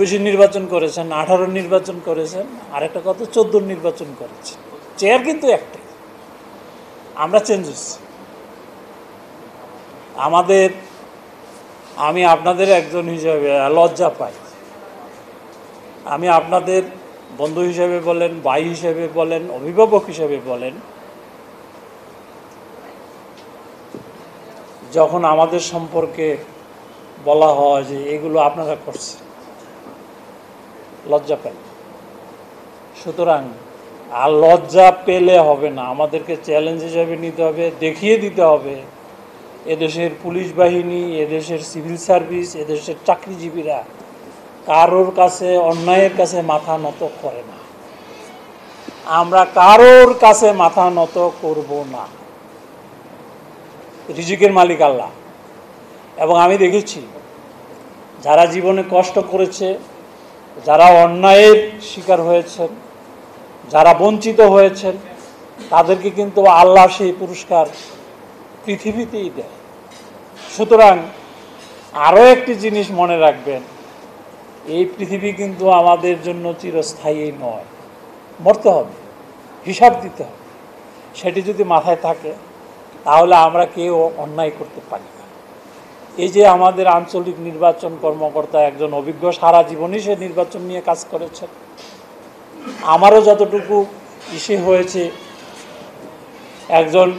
বেশি নির্বাচন করেছেন, 18 নির্বাচন করেছেন, আরেকটা কথা 14 নির্বাচন করেছেন। চেয়ার কিন্তু একটাই। আমরা চেঞ্জ হচ্ছি। আমি আপনাদের একজন হিসাবে লজ্জা পাই। আমি আপনাদের বন্ধু হিসেবে বলেন, ভাই হিসেবে বলেন, অভিভাবক হিসেবে বলেন, যখন আমাদের সম্পর্কে বলা হয় যে এগুলো আপনারা করছেন, লজ্জা পাই। সুতরাং আর লজ্জা পেলে হবে না, আমাদেরকে চ্যালেঞ্জ হিসেবে নিতে হবে, দেখিয়ে দিতে হবে এদেশের পুলিশ বাহিনী, এদেশের সিভিল সার্ভিস, এদেশের চাকরিজীবীরা কারোর কাছে, অন্যায়ের কাছে মাথা নত করে না। আমরা কারোর কাছে মাথা নত করব না। রিজিকের মালিক আল্লাহ। এবং আমি দেখেছি যারা জীবনে কষ্ট করেছে, যারা অন্যায়ের শিকার হয়েছেন, যারা বঞ্চিত হয়েছেন, তাদেরকে কিন্তু আল্লাহ সেই পুরস্কার পৃথিবীতেই দেয়। সুতরাং আরও একটি জিনিস মনে রাখবেন, এই পৃথিবী কিন্তু আমাদের জন্য চিরস্থায়ী নয়, মরতে হবে, হিসাব দিতে হবে। সেটি যদি মাথায় থাকে তাহলে আমরা কেউ অন্যায় করতে পারি না। এই যে আমাদের আঞ্চলিক নির্বাচন কর্মকর্তা একজন অভিজ্ঞ, সারা জীবনই সে নির্বাচন নিয়ে কাজ করেছেন। আমারও যতটুকু ইসে হয়েছে, একজন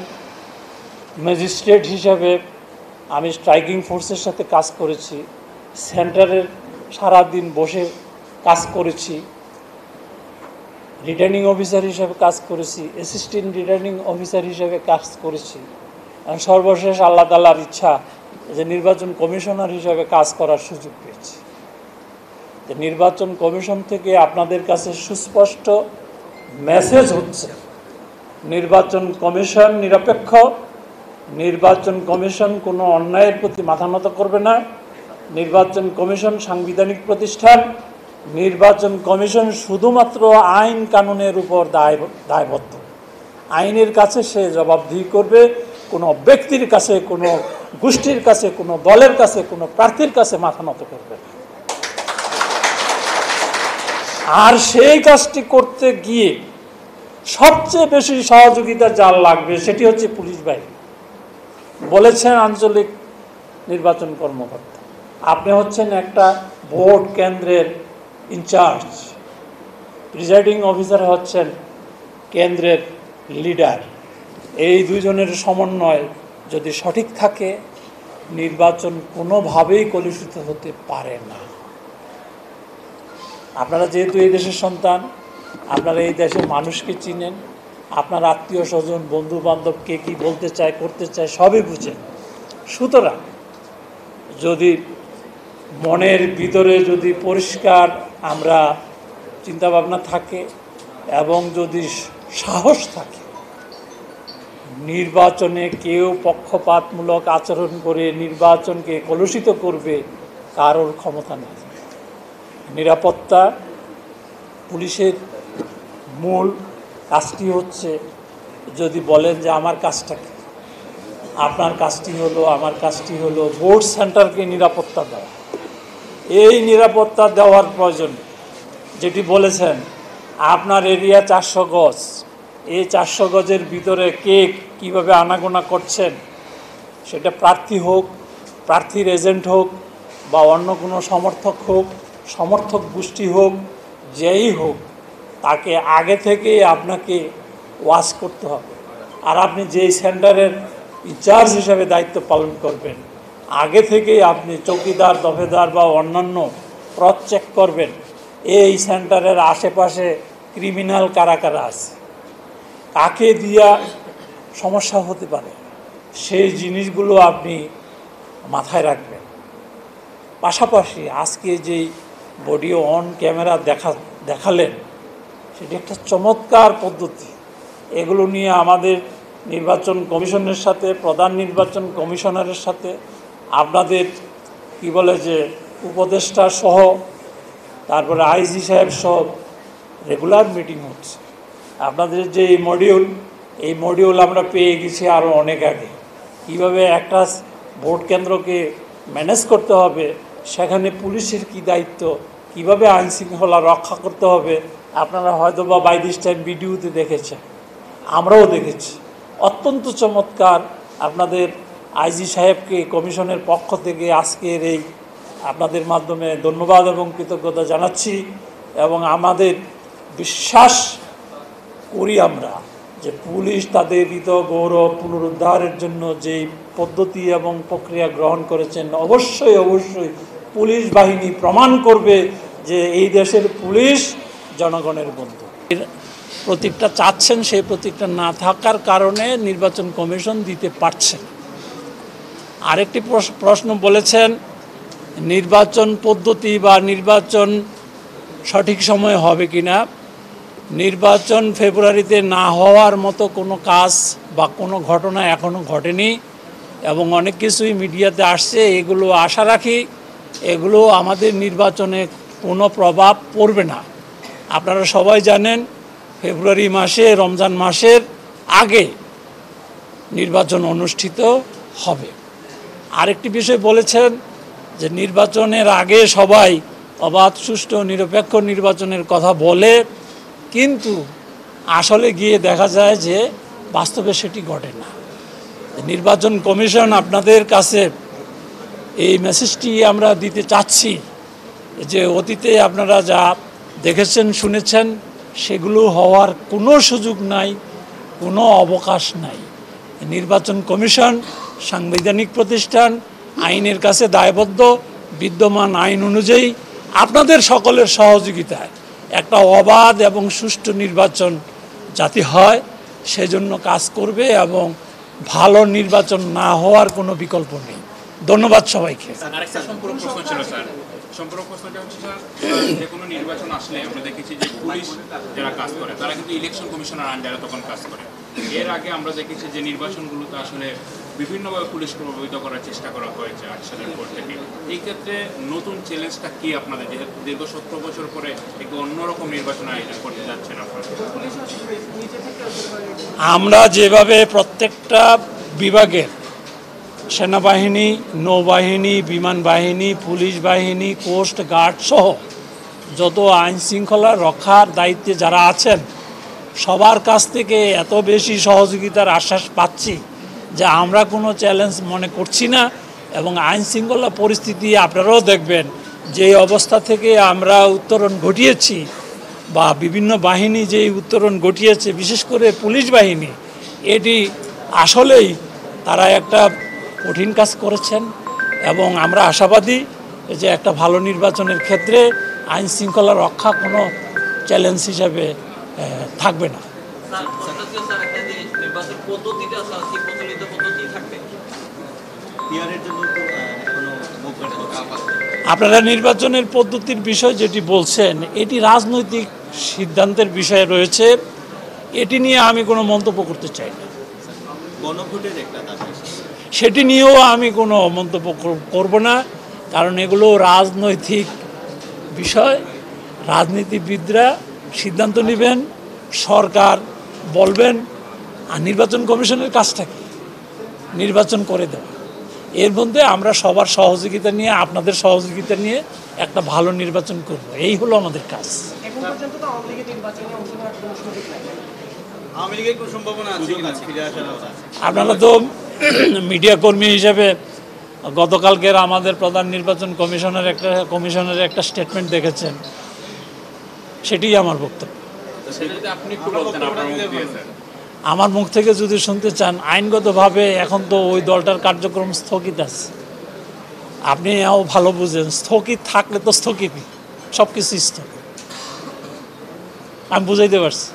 ম্যাজিস্ট্রেট হিসাবে আমি স্ট্রাইকিং ফোর্সের সাথে কাজ করেছি, সেন্টারের সারাদিন বসে কাজ করেছি, রিটার্নিং অফিসার হিসেবে কাজ করেছি, অ্যাসিস্ট্যান্ট রিটার্নিং অফিসার হিসেবে কাজ করেছি। সর্বশেষ আল্লাহ তাআলার ইচ্ছা যে নির্বাচন কমিশনার হিসেবে কাজ করার সুযোগ পেয়েছি। নির্বাচন কমিশন থেকে আপনাদের কাছে সুস্পষ্ট মেসেজ হচ্ছে, নির্বাচন কমিশন নিরপেক্ষ, নির্বাচন কমিশন কোনো অন্যায়ের প্রতি মাথা নত করবে না, নির্বাচন কমিশন সাংবিধানিক প্রতিষ্ঠান, নির্বাচন কমিশন শুধুমাত্র আইন কানুনের উপর দায়বদ্ধ। আইনের কাছে সে জবাবদিহি করবে, কোনো ব্যক্তির কাছে, কোনো গোষ্ঠীর কাছে, কোনো দলের কাছে, কোনো প্রার্থীর কাছে মাথা নত করবে না। আর সেই কাজটি করতে গিয়ে সবচেয়ে বেশি সহযোগিতা যার লাগবে সেটি হচ্ছে পুলিশ বাহিনী। বলেছেন আঞ্চলিক নির্বাচন কর্মকর্তা, আপনি হচ্ছেন একটা ভোট কেন্দ্রের ইনচার্জ, প্রিজাইডিং অফিসার হচ্ছেন কেন্দ্রের লিডার। এই দুইজনের সমন্বয় যদি সঠিক থাকে, নির্বাচন কোনোভাবেই কলুষিত হতে পারে না। আপনারা যেহেতু এই দেশের সন্তান, আপনারা এই দেশের মানুষকে চিনেন, আপনার আত্মীয় স্বজন, বন্ধু বান্ধব কে কী বলতে চায়, করতে চায়, সবই বুঝেন। সুতরাং যদি মনের ভিতরে যদি পরিষ্কার আমরা চিন্তাভাবনা থাকে এবং যদি সাহস থাকে, নির্বাচনে কেউ পক্ষপাতমূলক আচরণ করে নির্বাচনকে কলুষিত করবে কারোর ক্ষমতা নেই। নিরাপত্তা পুলিশের মূল কাজটি হচ্ছে, যদি বলেন যে আমার কাজটা কি, আপনার কাজটি হলো, আমার কাজটি হলো ভোট সেন্টারকে নিরাপত্তা দেওয়া। এই নিরাপত্তা দেওয়ার প্রয়োজন যেটি বলেছেন, আপনার এরিয়া 400 গজ, এই 400 গজের ভিতরে কে কীভাবে আনাগোনা করছেন, সেটা প্রার্থী হোক, প্রার্থীর এজেন্ট হোক, বা অন্য কোনো সমর্থক হোক, সমর্থক গোষ্ঠী হোক, যেই হোক, তাকে আগে থেকেই আপনাকে ওয়াচ করতে হবে। আর আপনি যেই সেন্টারের ইনচার্জ হিসেবে দায়িত্ব পালন করবেন, আগে থেকেই আপনি চৌকিদার, দফেদার বা অন্যান্য ক্রস চেক করবেন এই সেন্টারের আশেপাশে ক্রিমিনাল কারা কারা আছে, কাকে দিয়া সমস্যা হতে পারে, সেই জিনিসগুলো আপনি মাথায় রাখবেন। পাশাপাশি আজকে যেই বডি অন ক্যামেরা দেখালেন, সেটি একটা চমৎকার পদ্ধতি। এগুলো নিয়ে আমাদের নির্বাচন কমিশনের সাথে, প্রধান নির্বাচন কমিশনারের সাথে, আপনাদের কি বলে যে উপদেষ্টা সহ, তারপরে আইজি সাহেব সহ রেগুলার মিটিং হচ্ছে। আপনাদের যে এই মডিউল আমরা পেয়ে গেছি আরও অনেক আগে। কীভাবে একটা ভোট কেন্দ্রকে ম্যানেজ করতে হবে, সেখানে পুলিশের কি দায়িত্ব, কিভাবে আইন শৃঙ্খলা রক্ষা করতে হবে আপনারা হয়তো বা বাই দিস টাইম ভিডিওতে দেখেছেন, আমরাও দেখেছি। অত্যন্ত চমৎকার। আপনাদের আইজি সাহেবকে কমিশনের পক্ষ থেকে আজকের এই আপনাদের মাধ্যমে ধন্যবাদ এবং কৃতজ্ঞতা জানাচ্ছি, এবং আমাদের বিশ্বাস করি আমরা যে পুলিশ তাদের হৃত গৌরব পুনরুদ্ধারের জন্য যেই পদ্ধতি এবং প্রক্রিয়া গ্রহণ করেছেন, অবশ্যই অবশ্যই পুলিশ বাহিনী প্রমাণ করবে যে এই দেশের পুলিশ জনগণের বন্ধু। প্রতীকটা চাচ্ছেন, সেই প্রতীকটা না থাকার কারণে নির্বাচন কমিশন দিতে পারছে। আরেকটি প্রশ্ন বলেছেন নির্বাচন পদ্ধতি বা নির্বাচন সঠিক সময়ে হবে কিনা। নির্বাচন ফেব্রুয়ারিতে না হওয়ার মতো কোনো কাজ বা কোনো ঘটনা এখনও ঘটেনি, এবং অনেক কিছুই মিডিয়াতে আসছে। এগুলো আশা রাখি এগুলো আমাদের নির্বাচনে কোনো প্রভাব পড়বে না। আপনারা সবাই জানেন ফেব্রুয়ারি মাসে রমজান মাসের আগে নির্বাচন অনুষ্ঠিত হবে। আরেকটি বিষয় বলেছেন যে নির্বাচনের আগে সবাই অবাধ সুষ্ঠু নিরপেক্ষ নির্বাচনের কথা বলে, কিন্তু আসলে গিয়ে দেখা যায় যে বাস্তবে সেটি ঘটে না। নির্বাচন কমিশন আপনাদের কাছে এই মেসেজটি আমরা দিতে চাচ্ছি যে অতীতে আপনারা যা দেখেছেন শুনেছেন সেগুলো হওয়ার কোনো সুযোগ নাই, কোনো অবকাশ নাই। নির্বাচন কমিশন সাংবিধানিক প্রতিষ্ঠান, আইনের কাছে দায়বদ্ধ। বিদ্যমান আইন অনুযায়ী আপনাদের সকলের সহযোগিতায় একটা অবাধ এবং সুষ্ঠু নির্বাচন যাতে হয় সেজন্য কাজ করবে, এবং ভালো নির্বাচন না হওয়ার কোনো বিকল্প নেই। ধন্যবাদ সবাইকে। সম্পূর্ণ প্রশ্নটা হচ্ছে স্যার, যে কোনো নির্বাচন আসলে আমরা দেখেছি যে পুলিশ যারা কাজ করে তারা কিন্তু ইলেকশন কমিশনার আন্ডারে তখন কাজ করে। এর আগে আমরা দেখেছি যে নির্বাচনগুলোতে আসলে বিভিন্নভাবে পুলিশকে প্রভাবিত করার চেষ্টা করা হয়েছে ৮ সালের পর থেকে। এই ক্ষেত্রে নতুন চ্যালেঞ্জটা কি আপনাদের, যেহেতু দীর্ঘ ৭০ বছর পরে একটু অন্যরকম নির্বাচন আয়োজন করতে যাচ্ছেন আপনারা? আমরা যেভাবে প্রত্যেকটা বিভাগের সেনাবাহিনী, নৌবাহিনী, বিমান বাহিনী, পুলিশ বাহিনী, কোস্ট গার্ড সহ যত আইন শৃঙ্খলা রক্ষার দায়িত্বে যারা আছেন সবার কাছ থেকে এত বেশি সহযোগিতার আশ্বাস পাচ্ছি যে আমরা কোনো চ্যালেঞ্জ মনে করছি না। এবং আইন শৃঙ্খলা পরিস্থিতি আপনারাও দেখবেন যে অবস্থা থেকে আমরা উত্তরণ ঘটিয়েছি বা বিভিন্ন বাহিনী যে উত্তরণ ঘটিয়েছে, বিশেষ করে পুলিশ বাহিনী, এটি আসলেই তারা একটা কঠিন কাজ করেছেন, এবং আমরা আশাবাদী যে একটা ভালো নির্বাচনের ক্ষেত্রে আইন শৃঙ্খলা রক্ষা কোনো চ্যালেঞ্জ হিসাবে থাকবে না। আপনারা নির্বাচনের পদ্ধতির বিষয় যেটি বলছেন এটি রাজনৈতিক সিদ্ধান্তের বিষয়ে রয়েছে, এটি নিয়ে আমি কোনো মন্তব্য করতে চাই না। সেটি নিয়েও আমি কোনো মন্তব্য করব না, কারণ এগুলো রাজনৈতিক বিষয়। রাজনীতিবিদরা সিদ্ধান্ত নেবেন, সরকার বলবেন, আর নির্বাচন কমিশনের কাজটা কি? নির্বাচন করে দেওয়া। এর মধ্যে আমরা সবার সহযোগিতা নিয়ে, আপনাদের সহযোগিতা নিয়ে একটা ভালো নির্বাচন করব, এই হলো আমাদের কাজ। আপনারা তো মিডিয়া কর্মী হিসেবে গতকালকের আমাদের প্রধান নির্বাচন কমিশনের একটা স্টেটমেন্ট দেখেছেন, সেটি আমার বক্তব্য। আমার মুখ থেকে যদি শুনতে চান, আইনগতভাবে এখন তো ওই দলটার কার্যক্রম স্থগিত আছে। আপনি ভালো বুঝেন, স্থগিত থাকলে তো স্থগিতই, সব কিছু স্থগিত। আমি বুঝাইতে পারছি।